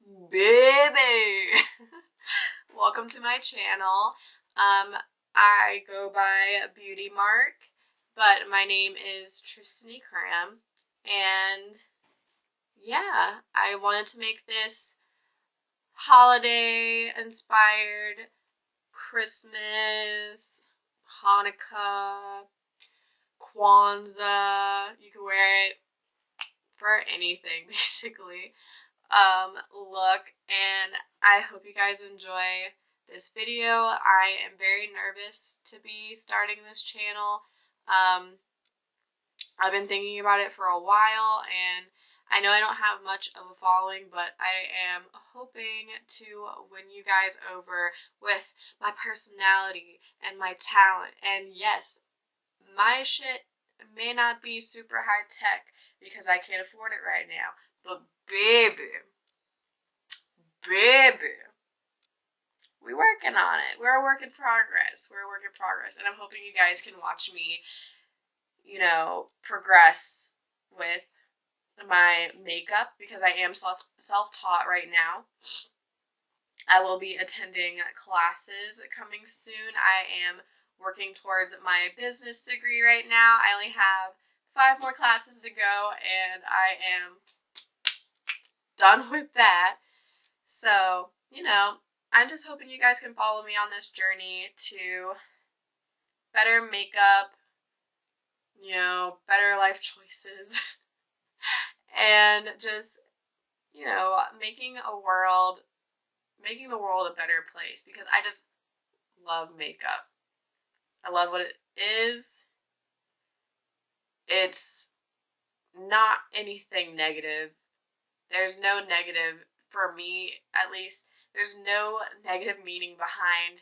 Baby! Welcome to my channel. I go by Beauty Mark, but my name is Tristany Cram, and yeah, I wanted to make this holiday-inspired Christmas, Hanukkah, Kwanzaa. You can wear it for anything, basically. Look, and I hope you guys enjoy this video. I am very nervous to be starting this channel. I've been thinking about it for a while, and I know I don't have much of a following, but I am hoping to win you guys over with my personality and my talent. And yes, my shit may not be super high tech because I can't afford it right now, but baby, we're working on it. We're a work in progress. And I'm hoping you guys can watch me, progress with my makeup because I am self-taught right now. I will be attending classes coming soon. I am working towards my business degree right now. I only have 5 more classes to go, and I am done with that. So, I'm just hoping you guys can follow me on this journey to better makeup, better life choices, and just, making the world a better place, because I just love makeup. I love what it is. It's not anything negative. There's no negative, for me at least, there's no negative meaning behind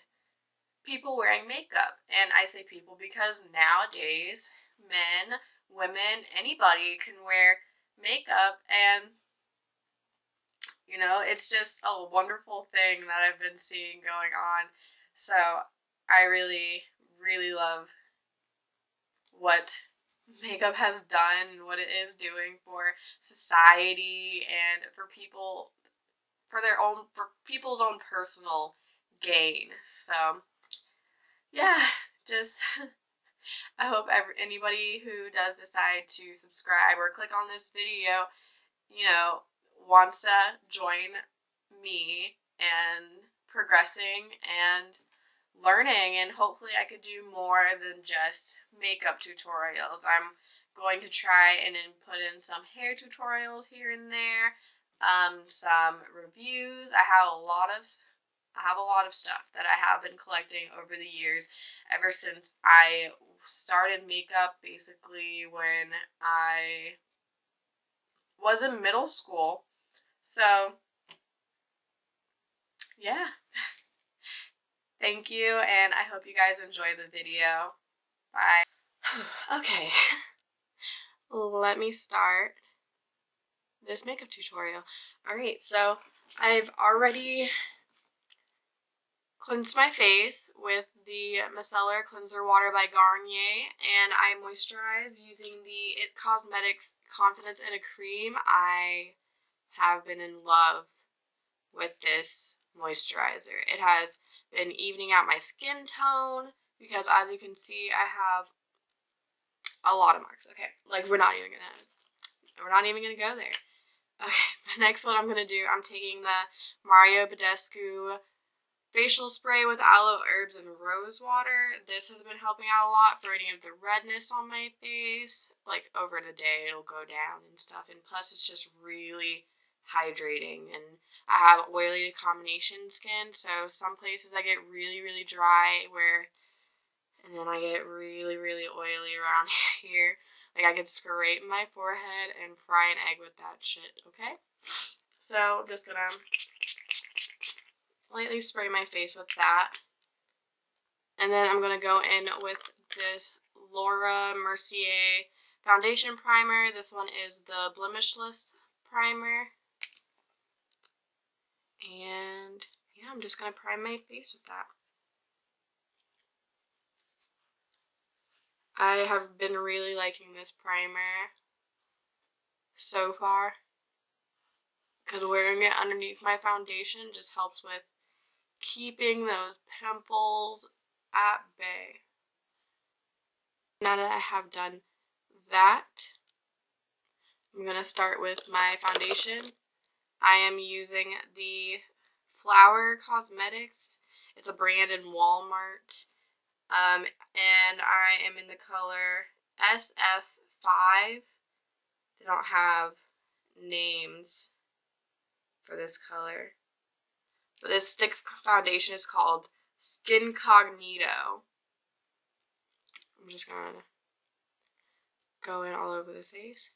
people wearing makeup. And I say people because nowadays, men, women, anybody can wear makeup, and it's just a wonderful thing that I've been seeing going on. So I really, really love what makeup has done and what it is doing for society and for people, for people's own personal gain. So yeah, just I hope anybody who does decide to subscribe or click on this video, wants to join me and progressing and learning, and hopefully I could do more than just makeup tutorials. I'm going to try and put in some hair tutorials here and there, some reviews. I have a lot of stuff that I have been collecting over the years, ever since I started makeup, basically when I was in middle school. So yeah. Thank you, and I hope you guys enjoy the video. Bye. Okay, let me start this makeup tutorial. Alright, so I've already cleansed my face with the Micellar Cleanser Water by Garnier, and I moisturize using the IT Cosmetics Confidence in a Cream. I have been in love with this moisturizer. It has been evening out my skin tone, because as you can see, I have a lot of marks. Okay, we're not even gonna go there. Okay, the next one I'm gonna do, I'm taking the Mario Badescu facial spray with aloe, herbs, and rose water. This has been helping out a lot for any of the redness on my face. Over the day, it'll go down and stuff, and plus it's just really hydrating. And I have oily combination skin, so some places I get really, really dry, and then I get really, really oily around here. I could scrape my forehead and fry an egg with that shit, okay? So I'm just gonna lightly spray my face with that. And then I'm gonna go in with this Laura Mercier foundation primer. This one is the Blemishless primer. And yeah, I'm just gonna prime my face with that. I have been really liking this primer so far. because wearing it underneath my foundation just helps with keeping those pimples at bay. Now that I have done that, I'm going to start with my foundation. I am using the Flower Cosmetics. It's a brand in Walmart. And I am in the color SF5. They don't have names for this color. But this stick foundation is called Skincognito. I'm just going to go in all over the face.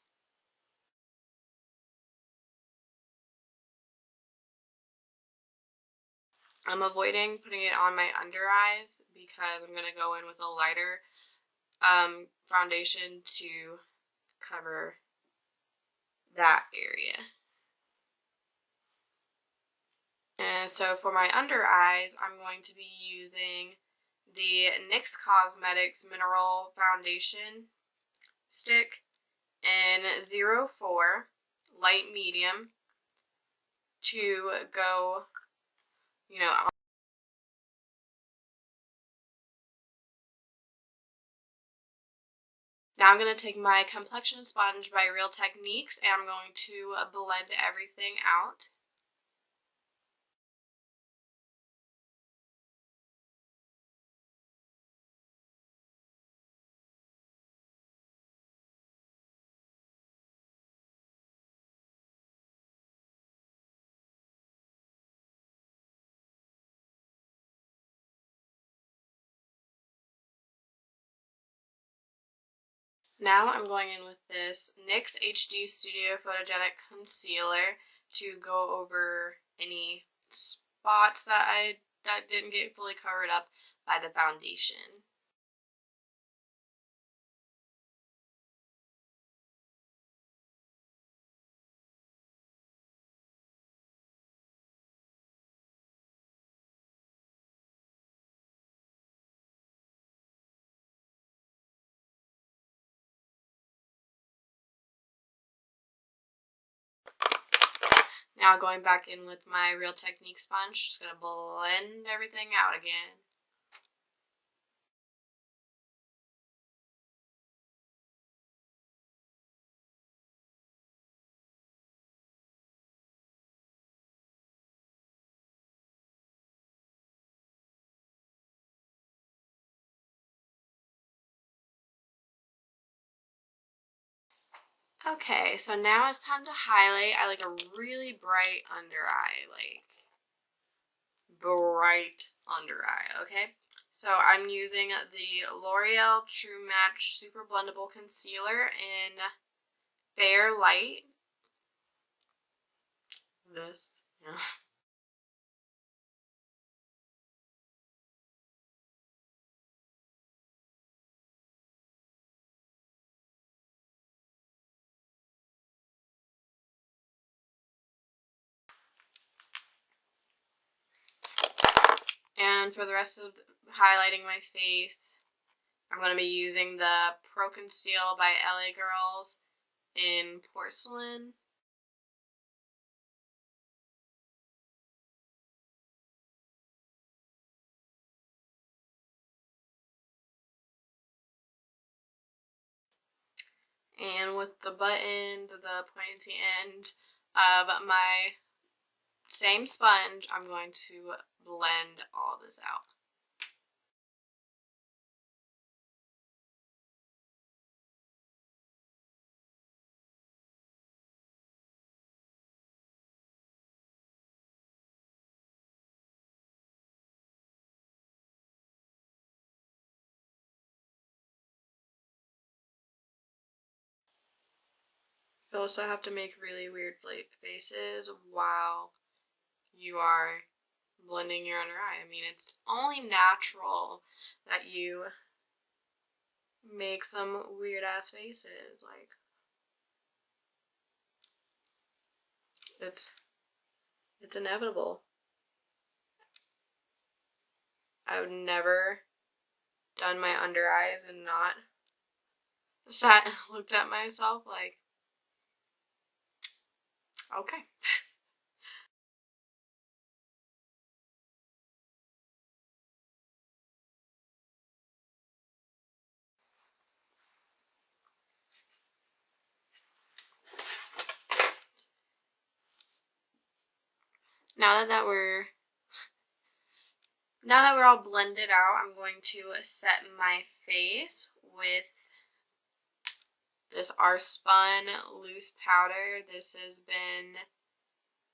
I'm avoiding putting it on my under eyes because I'm going to go in with a lighter foundation to cover that area. And so for my under eyes, I'm going to be using the NYX Cosmetics Mineral Foundation Stick in 04 Light Medium to go, Now I'm going to take my complexion sponge by Real Techniques and I'm going to blend everything out. Now I'm going in with this NYX HD Studio Photogenic Concealer to go over any spots that didn't get fully covered up by the foundation. Now going back in with my Real Technique sponge, just going to blend everything out again. Okay, so now it's time to highlight. I like a really bright under eye, like bright under eye, okay? So I'm using the L'Oreal True Match Super Blendable Concealer in Fair Light. This, yeah. And for the rest of highlighting my face, I'm going to be using the Pro Conceal by LA Girls in Porcelain. And with the button, the pointy end of my same sponge, I'm going to blend all this out. You also have to make really weird faces while you are blending your under eye. I mean, it's only natural that you make some weird ass faces. Like, it's inevitable. I've never done my under eyes and not sat and looked at myself like, okay. Now that we're all blended out, I'm going to set my face with this Arspun loose powder. This has been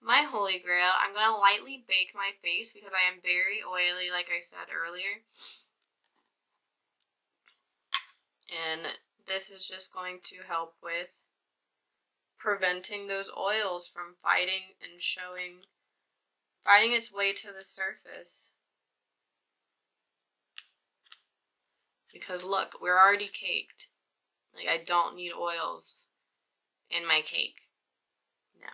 my holy grail. I'm going to lightly bake my face because I am very oily, like I said earlier. And this is just going to help with preventing those oils from fighting its way to the surface. Because look, we're already caked. Like, I don't need oils in my cake. No.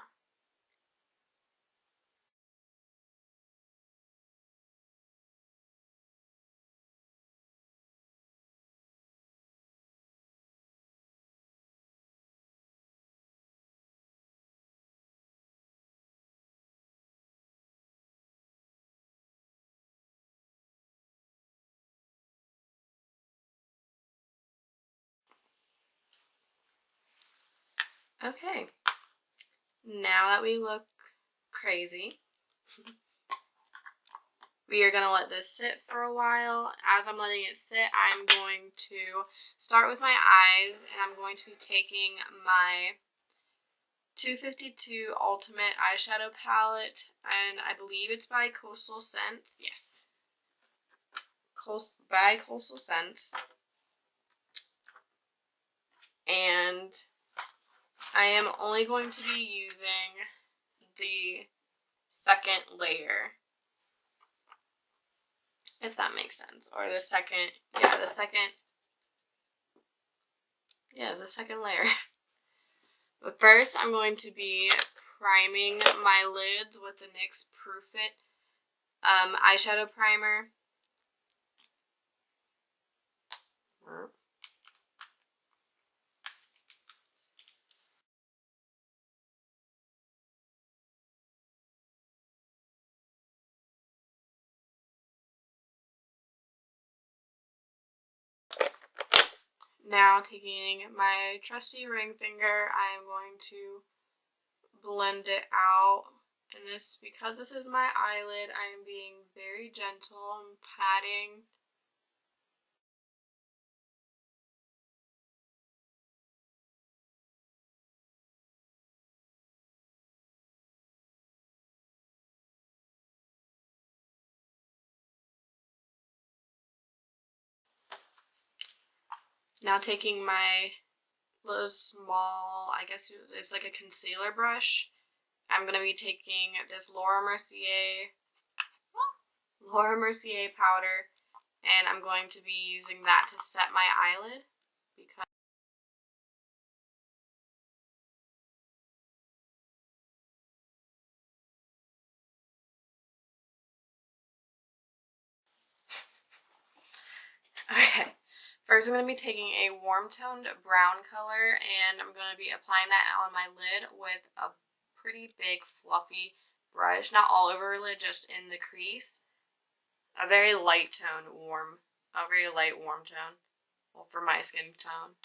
Okay. Now that we look crazy, we are going to let this sit for a while. As I'm letting it sit, I'm going to start with my eyes, and I'm going to be taking my 252 Ultimate eyeshadow palette, and I believe it's by Coastal Scents. Yes. By Coastal Scents. And I am only going to be using the second layer, if that makes sense, or the second layer. But first, I'm going to be priming my lids with the NYX Proof It eyeshadow primer. Now, taking my trusty ring finger, I am going to blend it out. And because this is my eyelid, I am being very gentle and patting. Now taking my little small, I guess it's like a concealer brush, I'm going to be taking this Laura Mercier powder, and I'm going to be using that to set my eyelid. Because okay, first I'm going to be taking a warm toned brown color, and I'm going to be applying that on my lid with a pretty big fluffy brush, not all over her lid, just in the crease. A very light warm tone, well, for my skin tone.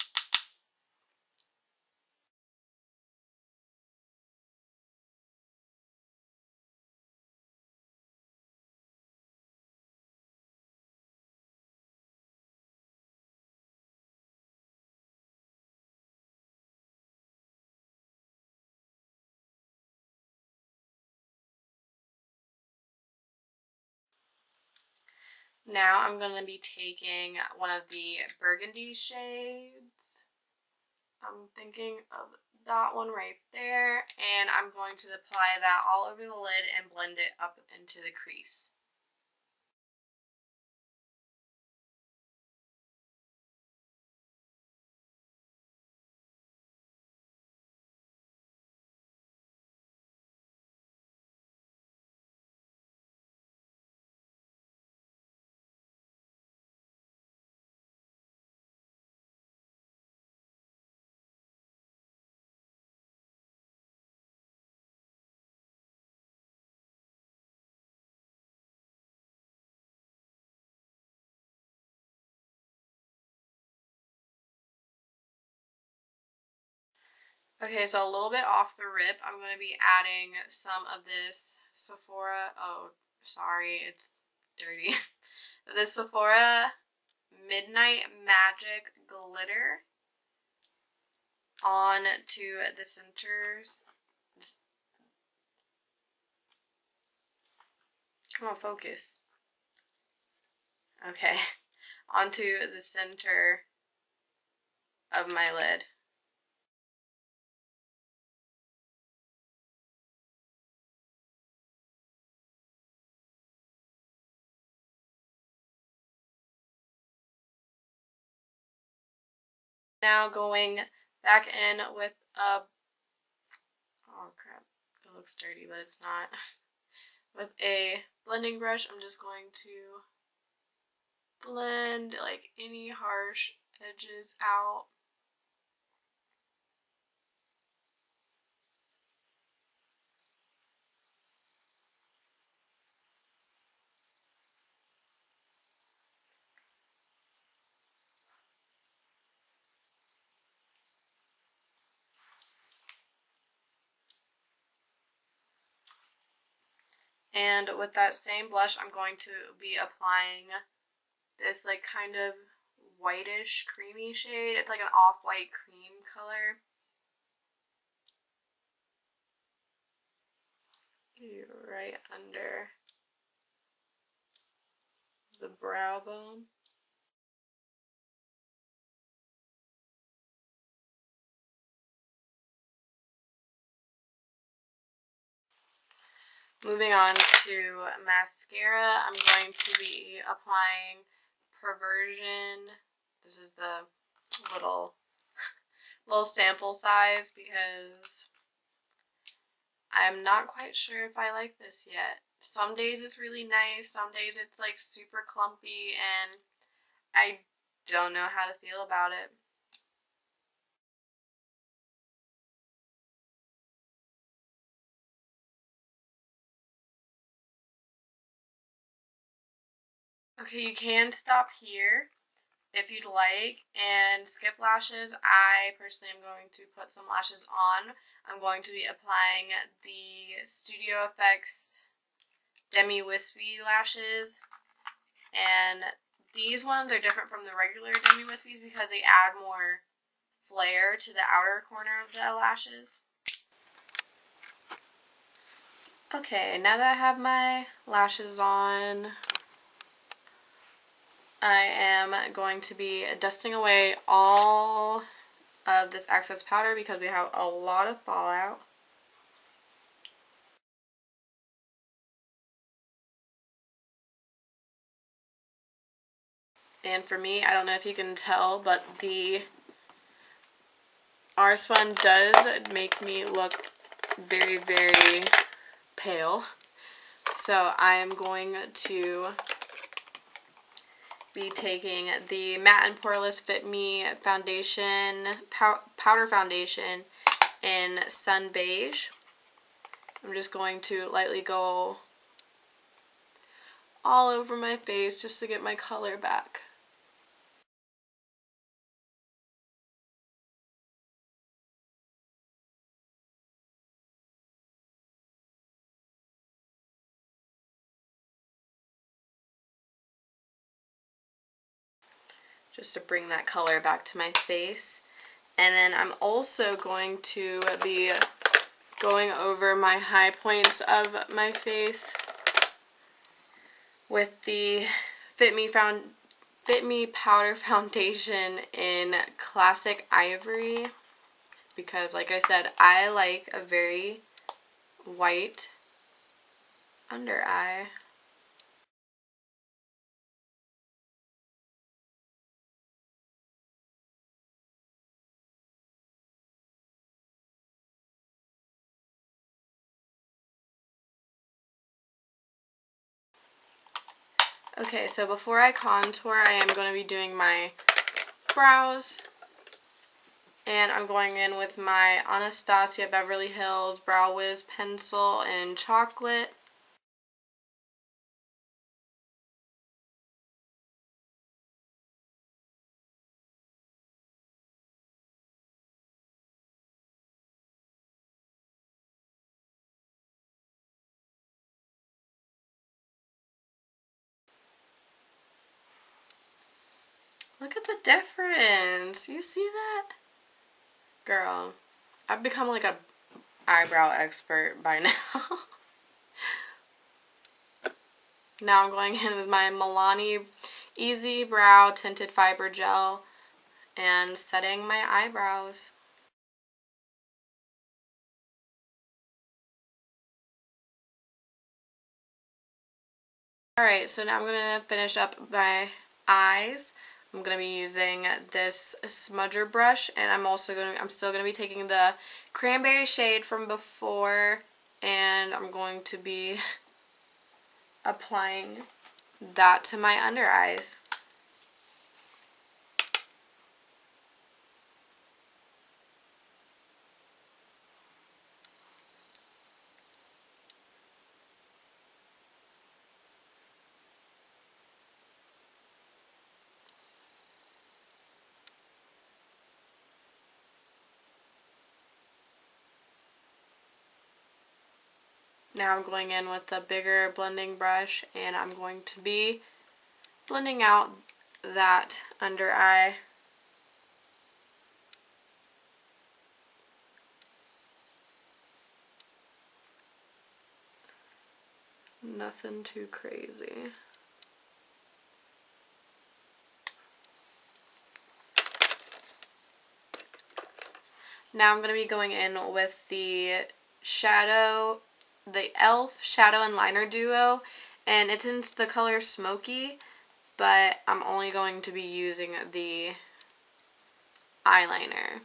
Now I'm going to be taking one of the burgundy shades. I'm thinking of that one right there, and I'm going to apply that all over the lid and blend it up into the crease. Okay, so a little bit off the rip, I'm going to be adding some of this Sephora, oh, sorry, it's dirty. This Sephora Midnight Magic Glitter on to the centers. Just, come on, focus. Okay, onto the center of my lid. Now going back in with a, oh crap, it looks dirty, but it's not. With a blending brush, I'm just going to blend like any harsh edges out. And with that same blush, I'm going to be applying this like kind of whitish creamy shade. It's like an off-white cream color. Right under the brow bone. Moving on to mascara, I'm going to be applying Perversion. This is the little sample size because I'm not quite sure if I like this yet. Some days it's really nice, some days it's like super clumpy, and I don't know how to feel about it. Okay, you can stop here if you'd like and skip lashes. I personally am going to put some lashes on. I'm going to be applying the Studio Effects Demi Wispy lashes, and these ones are different from the regular Demi Wispies because they add more flare to the outer corner of the lashes. Okay, now that I have my lashes on, I am going to be dusting away all of this excess powder because we have a lot of fallout. And for me, I don't know if you can tell, but the Airspun does make me look very, very pale. So I am going to be taking the Matte and Poreless Fit Me foundation, powder foundation in Sun Beige. I'm just going to lightly go all over my face just to get my color back. Just to bring that color back to my face. And then I'm also going to be going over my high points of my face with the Fit Me Powder Foundation in Classic Ivory, because like I said, I like a very white under eye. Okay, so before I contour, I am going to be doing my brows. And I'm going in with my Anastasia Beverly Hills Brow Wiz pencil in chocolate. Look at the difference. You see that? Girl, I've become like a eyebrow expert by now. Now I'm going in with my Milani Easy Brow Tinted Fiber Gel and setting my eyebrows. Alright, so now I'm going to finish up my eyes. I'm going to be using this smudger brush, and I'm still going to be taking the cranberry shade from before, and I'm going to be applying that to my under eyes. Now I'm going in with a bigger blending brush, and I'm going to be blending out that under eye. Nothing too crazy. Now I'm going to be going in with the e.l.f. Shadow and Liner Duo, and it's in the color Smoky, but I'm only going to be using the eyeliner.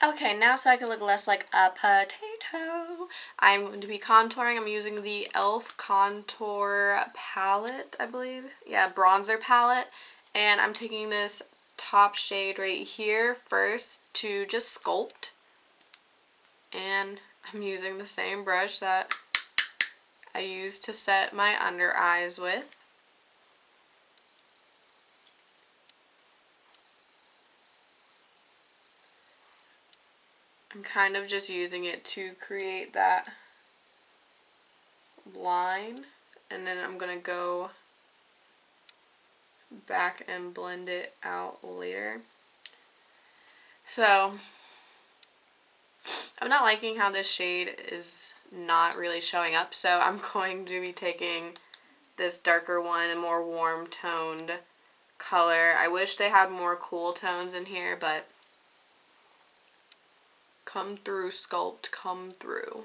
Okay, now so I can look less like a potato, I'm going to be contouring. I'm using the e.l.f. Contour Palette, I believe. Yeah, bronzer palette. And I'm taking this top shade right here first to just sculpt. And I'm using the same brush that I used to set my under eyes with. I'm kind of just using it to create that line, and then I'm going to go back and blend it out later. So I'm not liking how this shade is not really showing up, so I'm going to be taking this darker one, a more warm toned color. I wish they had more cool tones in here, but come through, Sculpt, come through.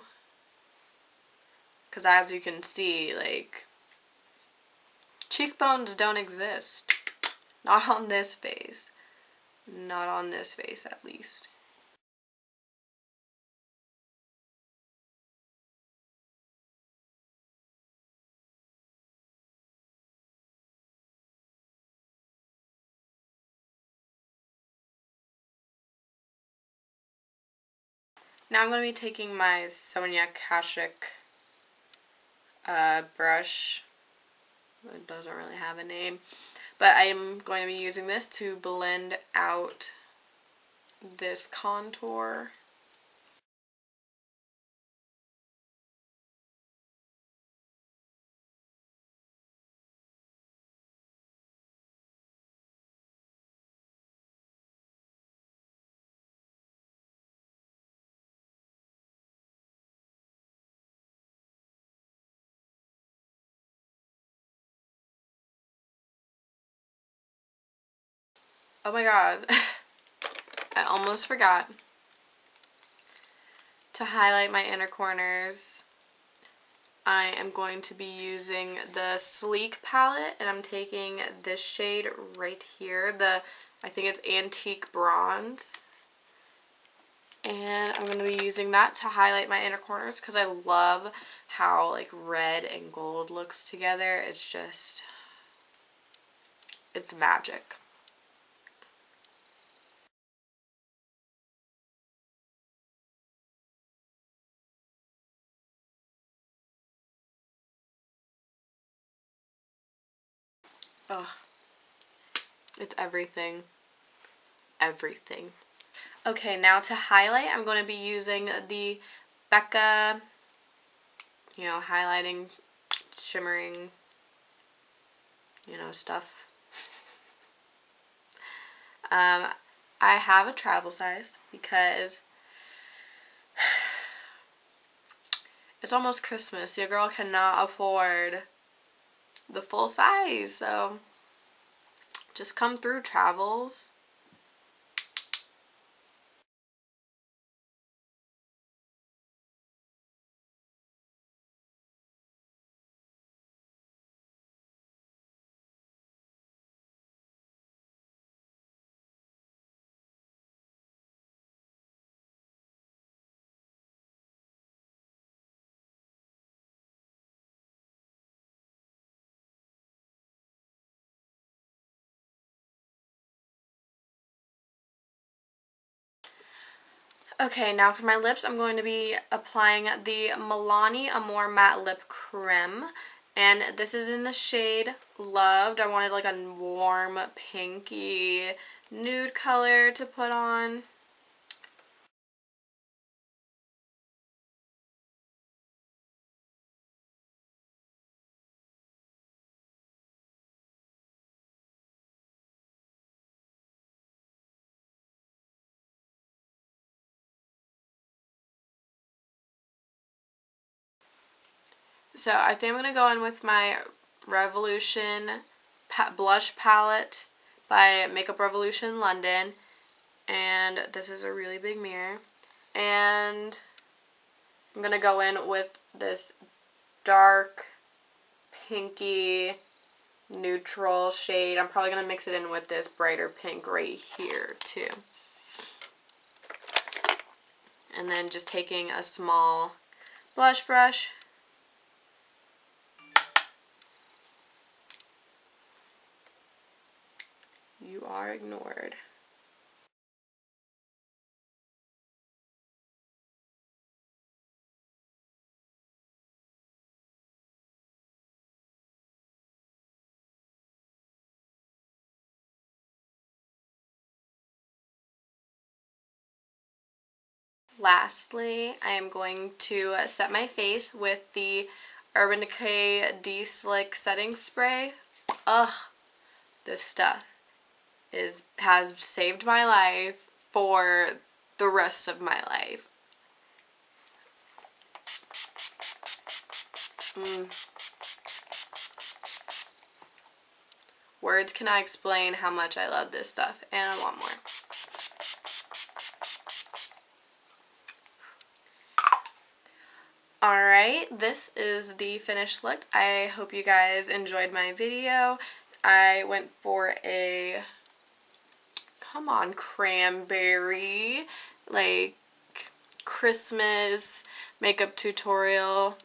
Because as you can see, like, cheekbones don't exist. Not on this face. Not on this face, at least. Now I'm going to be taking my Sonia Kashuk brush. It doesn't really have a name. But I am going to be using this to blend out this contour. Oh my god, I almost forgot. To highlight my inner corners, I am going to be using the Sleek palette, and I'm taking this shade right here, I think it's Antique Bronze. And I'm going to be using that to highlight my inner corners because I love how like red and gold looks together. It's just, it's magic. Ugh. It's everything. Everything. Okay, now to highlight, I'm going to be using the Becca you know, highlighting, shimmering, you know, stuff. I have a travel size because it's almost Christmas. Your girl cannot afford the full size, so just come through, Travels. Okay, now for my lips, I'm going to be applying the Milani Amore Matte Lip Creme. And this is in the shade Loved. I wanted like a warm, pinky, nude color to put on. So I think I'm going to go in with my Revolution blush palette by Makeup Revolution London. And this is a really big mirror. And I'm going to go in with this dark, pinky, neutral shade. I'm probably going to mix it in with this brighter pink right here too. And then just taking a small blush brush. You are ignored. Lastly, I am going to set my face with the Urban Decay De-Slick Setting Spray. Ugh, this stuff has saved my life for the rest of my life. Words cannot explain how much I love this stuff, and I want more. Alright, this is the finished look. I hope you guys enjoyed my video. I went for a, come on, cranberry, like, Christmas makeup tutorial.